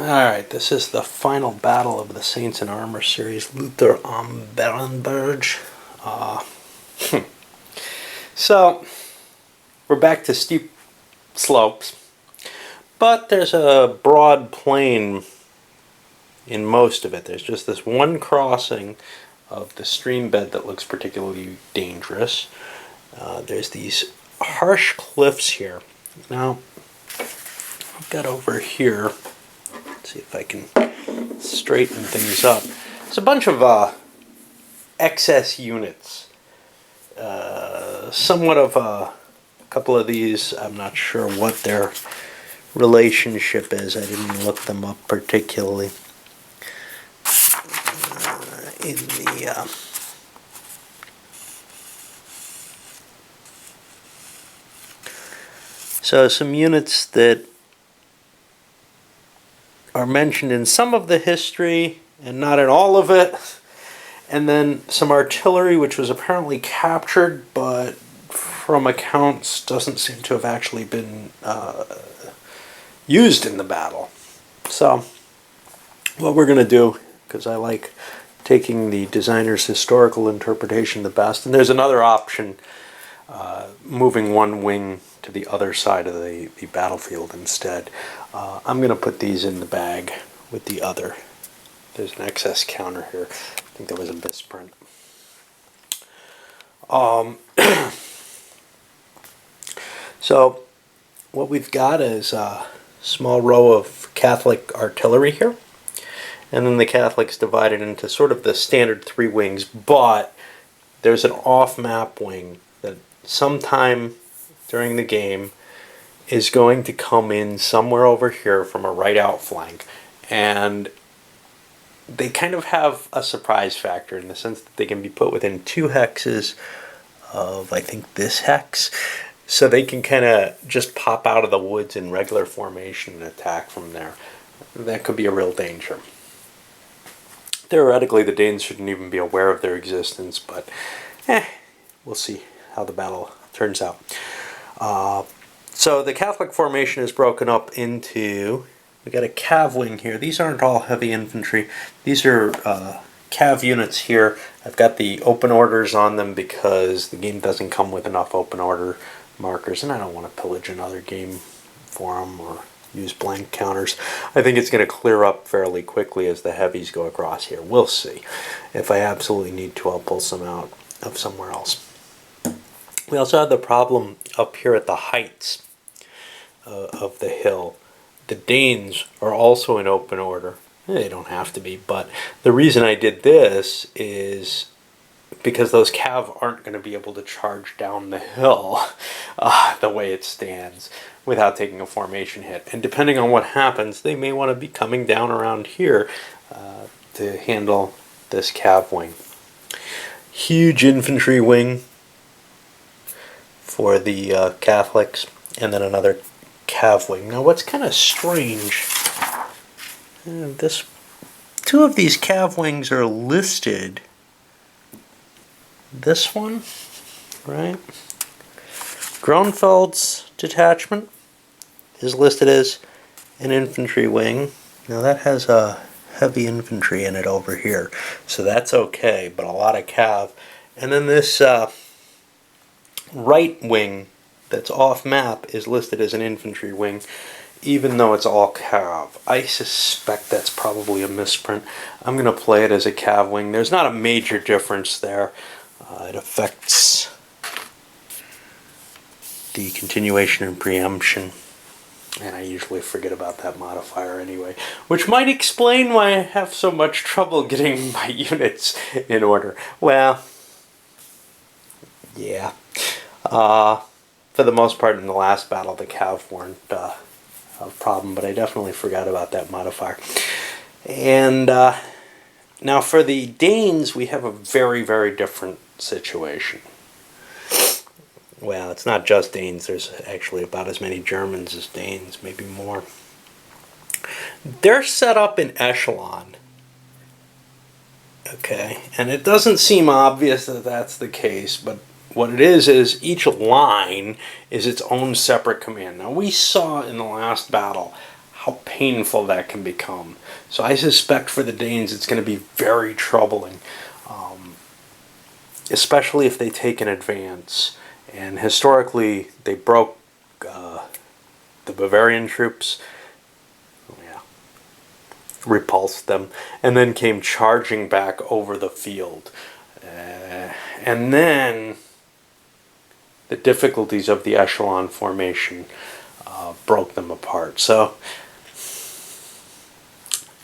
Alright, this is the final battle of the Saints in Armor series, Lutter on Barenberge. So, we're back to steep slopes, but there's a broad plain in most of it. There's just this one crossing of the stream bed that looks particularly dangerous. There's these harsh cliffs here. Now, I've got over here, let's see if I can straighten things up. It's a bunch of excess units. Somewhat of a couple of these, I'm not sure what their relationship is. I didn't look them up particularly. So some units that are mentioned in some of the history and not in all of it, and then some artillery which was apparently captured but from accounts doesn't seem to have actually been used in the battle. So what we're going to do, because I like taking the designer's historical interpretation the best, and there's another option, moving one wing to the other side of the battlefield instead. I'm going to put these in the bag with the other. There's an excess counter here. I think there was a misprint. So what we've got is a small row of Catholic artillery here. And then the Catholics divided into sort of the standard three wings, but there's an off-map wing that sometime during the game is going to come in somewhere over here from a right out flank. And they kind of have a surprise factor in the sense that they can be put within 2 hexes of, I think, this hex. So they can kind of just pop out of the woods in regular formation and attack from there. That could be a real danger. Theoretically, the Danes shouldn't even be aware of their existence, but we'll see how the battle turns out. So the Catholic formation is broken up into, we got a cav wing here. These aren't all heavy infantry. These are cav units here. I've got the open orders on them because the game doesn't come with enough open order markers, and I don't want to pillage another game for them or use blank counters. I think it's going to clear up fairly quickly as the heavies go across here. We'll see. If I absolutely need to, I'll pull some out of somewhere else. We also have the problem up here at the heights of the hill. The Danes are also in open order. They don't have to be, but the reason I did this is because those cav aren't going to be able to charge down the hill the way it stands without taking a formation hit. And depending on what happens, they may want to be coming down around here to handle this cav wing. Huge infantry wing for the Catholics, and then another cav wing. Now what's kind of strange, two of these cav wings are listed. This one, right? Gronfeld's detachment is listed as an infantry wing. Now that has a heavy infantry in it over here, so that's okay, but a lot of cav. And then this right wing that's off map is listed as an infantry wing, even though it's all cav. I suspect that's probably a misprint. I'm going to play it as a cav wing. There's not a major difference there. It affects the continuation and preemption, and I usually forget about that modifier anyway, which might explain why I have so much trouble getting my units in order. Well, yeah. For the most part in the last battle, the cav weren't a problem, but I definitely forgot about that modifier. And now for the Danes, we have a very, very different situation. Well, it's not just Danes. There's actually about as many Germans as Danes, maybe more. They're set up in echelon. Okay, and it doesn't seem obvious that that's the case, but what it is each line is its own separate command. Now we saw in the last battle how painful that can become. So I suspect for the Danes it's going to be very troubling, especially if they take an advance. And historically, they broke the Bavarian troops, repulsed them, and then came charging back over the field. And then the difficulties of the echelon formation broke them apart. So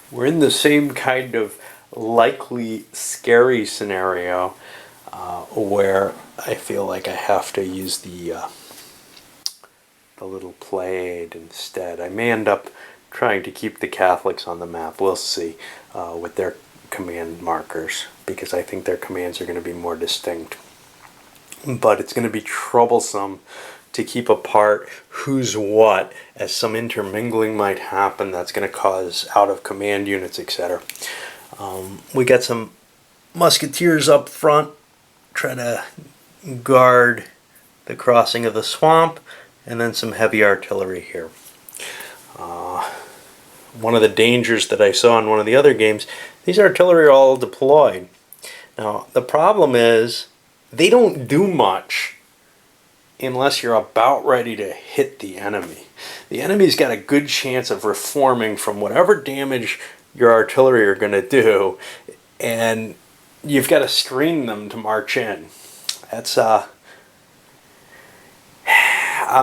we're in the same kind of likely scary scenario where I feel like I have to use the little play aid instead. I may end up trying to keep the Catholics on the map. We'll see with their command markers, because I think their commands are going to be more distinct. But it's going to be troublesome to keep apart who's what, as some intermingling might happen that's going to cause out of command units, etc. We got some musketeers up front, try to guard the crossing of the swamp, and then some heavy artillery here. One of the dangers that I saw in one of the other games, these artillery are all deployed. Now, the problem is they don't do much unless you're about ready to hit the enemy. The enemy's got a good chance of reforming from whatever damage your artillery are going to do, and you've got to screen them to march in. That's I'm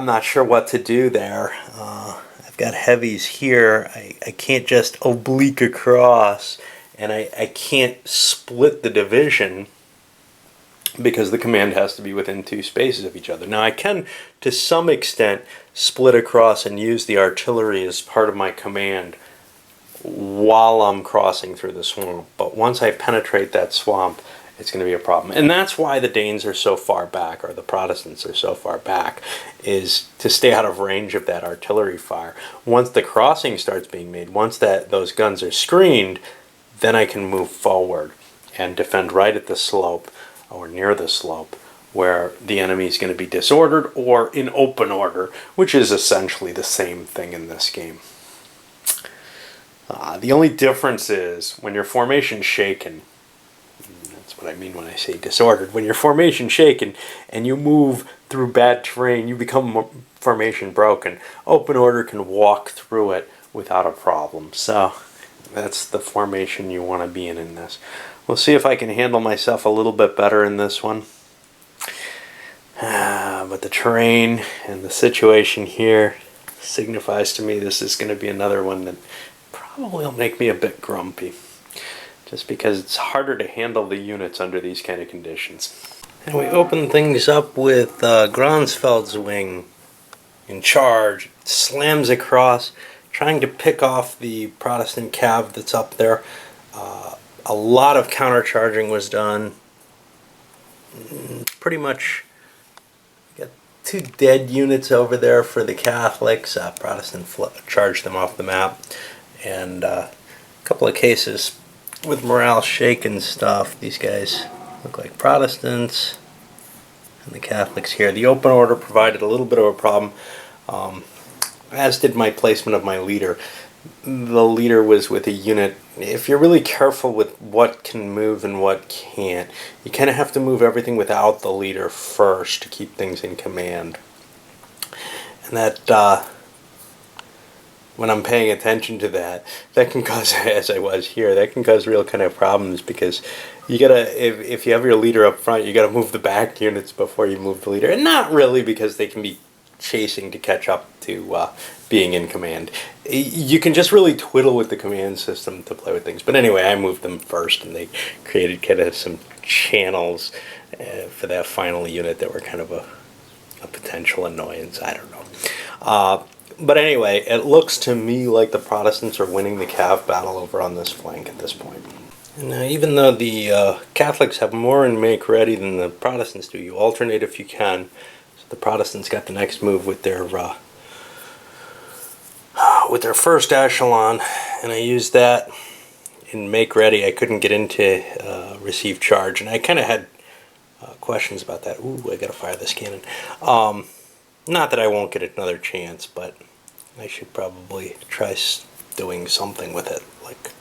not sure what to do there. I've got heavies here. I can't just oblique across, and I can't split the division because the command has to be within two spaces of each other. Now I can, to some extent, split across and use the artillery as part of my command while I'm crossing through the swamp. But once I penetrate that swamp, it's going to be a problem. And that's why the Danes are so far back, or the Protestants are so far back, is to stay out of range of that artillery fire. Once the crossing starts being made, once those guns are screened, then I can move forward and defend right at the slope, or near the slope, where the enemy is going to be disordered or in open order, which is essentially the same thing in this game. The only difference is when your formation's shaken, that's what I mean when I say disordered, when your formation's shaken and you move through bad terrain, you become formation broken. Open order can walk through it without a problem. So that's the formation you want to be in this. We'll see if I can handle myself a little bit better in this one. But the terrain and the situation here signifies to me this is going to be another one that probably will make me a bit grumpy, just because it's harder to handle the units under these kind of conditions. And we open things up with Gronsfeld's wing in charge. It slams across, trying to pick off the Protestant cav that's up there. A lot of countercharging was done. Pretty much got two dead units over there for the Catholics. Protestant charged them off the map. And a couple of cases with morale shaken stuff. These guys look like Protestants, and the Catholics here. The open order provided a little bit of a problem, as did my placement of my leader. The leader was with a unit. If you're really careful with what can move and what can't, you kind of have to move everything without the leader first to keep things in command. And that, when I'm paying attention to that can cause, as I was here, that can cause real kind of problems, because you gotta, if you have your leader up front, you gotta move the back units before you move the leader. And not really, because they can be chasing to catch up to being in command. You can just really twiddle with the command system to play with things. But anyway, I moved them first, and they created kind of some channels for that final unit that were kind of a potential annoyance. I don't know. But anyway, it looks to me like the Protestants are winning the Cav battle over on this flank at this point. And even though the Catholics have more in make ready than the Protestants do, you alternate if you can. So the Protestants got the next move with their first echelon, and I used that in make ready. I couldn't get into receive charge, and I kind of had questions about that. Ooh, I gotta fire this cannon. Not that I won't get another chance, but I should probably try doing something with it. Like,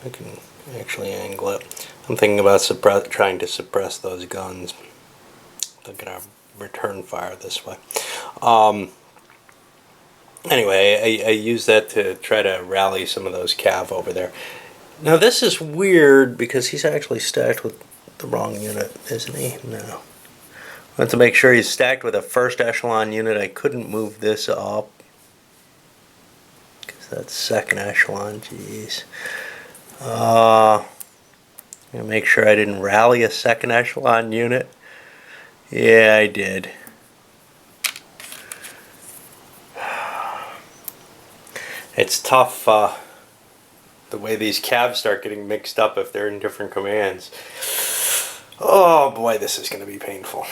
I can actually angle it. I'm thinking about trying to suppress those guns. They're gonna return fire this way. Anyway, I use that to try to rally some of those cav over there. Now this is weird because he's actually stacked with the wrong unit, isn't he? No. I want to make sure he's stacked with a first echelon unit. I couldn't move this up because that's second echelon. Jeez. I'm gonna make sure I didn't rally a second echelon unit. Yeah, I did. It's tough the way these cabs start getting mixed up if they're in different commands. Oh boy, this is going to be painful.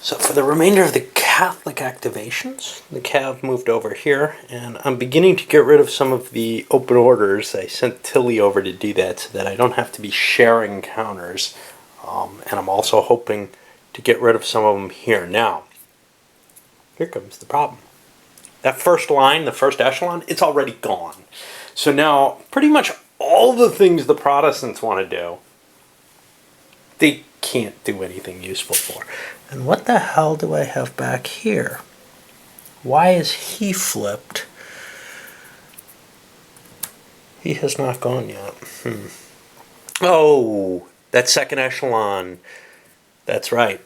So for the remainder of the Catholic activations, the cav moved over here, and I'm beginning to get rid of some of the open orders. I sent Tilly over to do that so that I don't have to be sharing counters. And I'm also hoping to get rid of some of them here. Now, here comes the problem. That first line, the first echelon, it's already gone. So now, pretty much all the things the Protestants want to do, they can't do anything useful for. And what the hell do I have back here? Why is he flipped? He has not gone yet. Oh, that second echelon. That's right.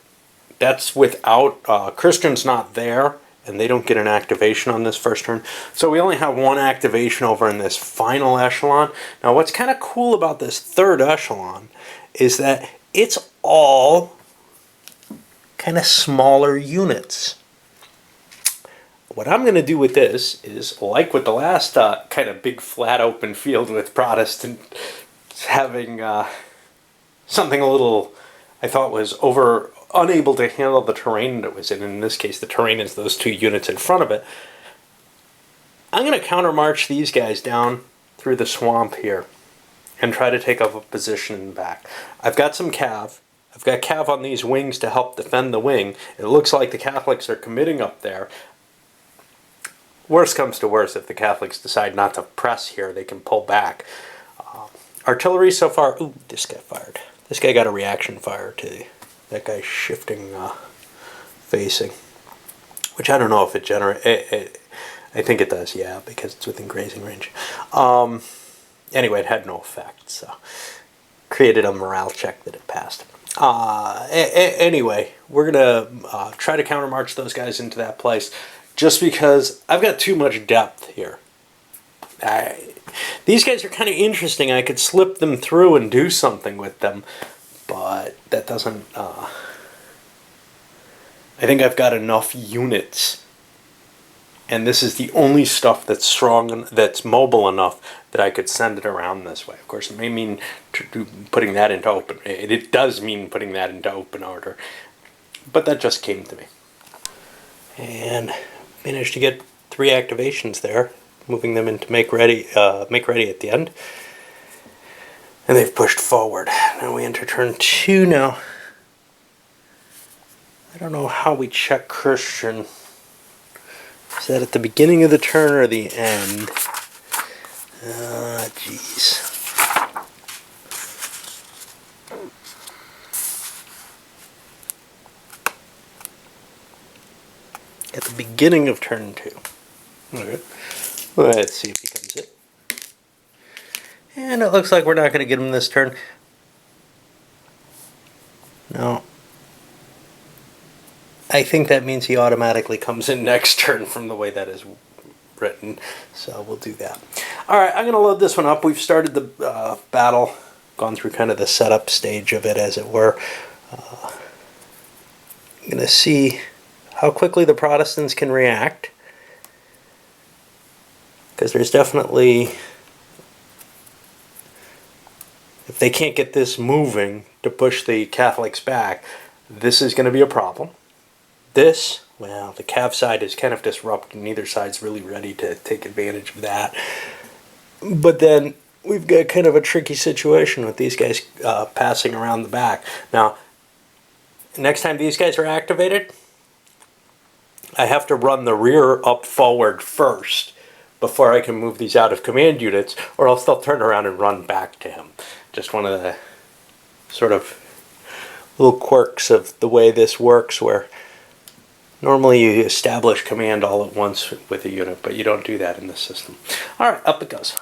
That's without, Christian's not there, and they don't get an activation on this first turn. So we only have one activation over in this final echelon. Now what's kind of cool about this third echelon is that it's all kind of smaller units. What I'm going to do with this is, like with the last kind of big flat open field with Protestant, having something a little, I thought was unable to handle the terrain that it was in. In this case, the terrain is those two units in front of it. I'm going to countermarch these guys down through the swamp here and try to take up a position in the back. I've got some cav. I've got cav on these wings to help defend the wing. It looks like the Catholics are committing up there. Worst comes to worst, if the Catholics decide not to press here, they can pull back. Artillery so far, ooh, this guy fired. This guy got a reaction fire to that guy's shifting facing, which I don't know if it generates. I think it does, yeah, because it's within grazing range. Anyway, it had no effect, so created a morale check that it passed. Anyway, we're gonna try to countermarch those guys into that place, just because I've got too much depth here. These guys are kind of interesting. I could slip them through and do something with them, but that doesn't. I think I've got enough units, and this is the only stuff that's strong, that's mobile enough that I could send it around this way. Of course, it may mean putting that into open. It does mean putting that into open order, but that just came to me, and managed to get 3 activations there, moving them into make ready at the end. And they've pushed forward. Now we enter turn 2 now. I don't know how we check Christian. Is that at the beginning of the turn or the end? Jeez. At the beginning of turn 2. Okay. Let's see if he comes in. And it looks like we're not going to get him this turn. No. I think that means he automatically comes in next turn from the way that is written. So we'll do that. Alright, I'm going to load this one up. We've started the battle. Gone through kind of the setup stage of it, as it were. I'm going to see how quickly the Protestants can react. Because there's definitely... If they can't get this moving to push the Catholics back, this is going to be a problem. This, well, the Cav side is kind of disrupted. Neither side's really ready to take advantage of that. But then we've got kind of a tricky situation with these guys passing around the back. Now, next time these guys are activated, I have to run the rear up forward first before I can move these out of command units, or else they'll turn around and run back to him. Just one of the sort of little quirks of the way this works, where normally you establish command all at once with a unit, but you don't do that in this system. All right, up it goes.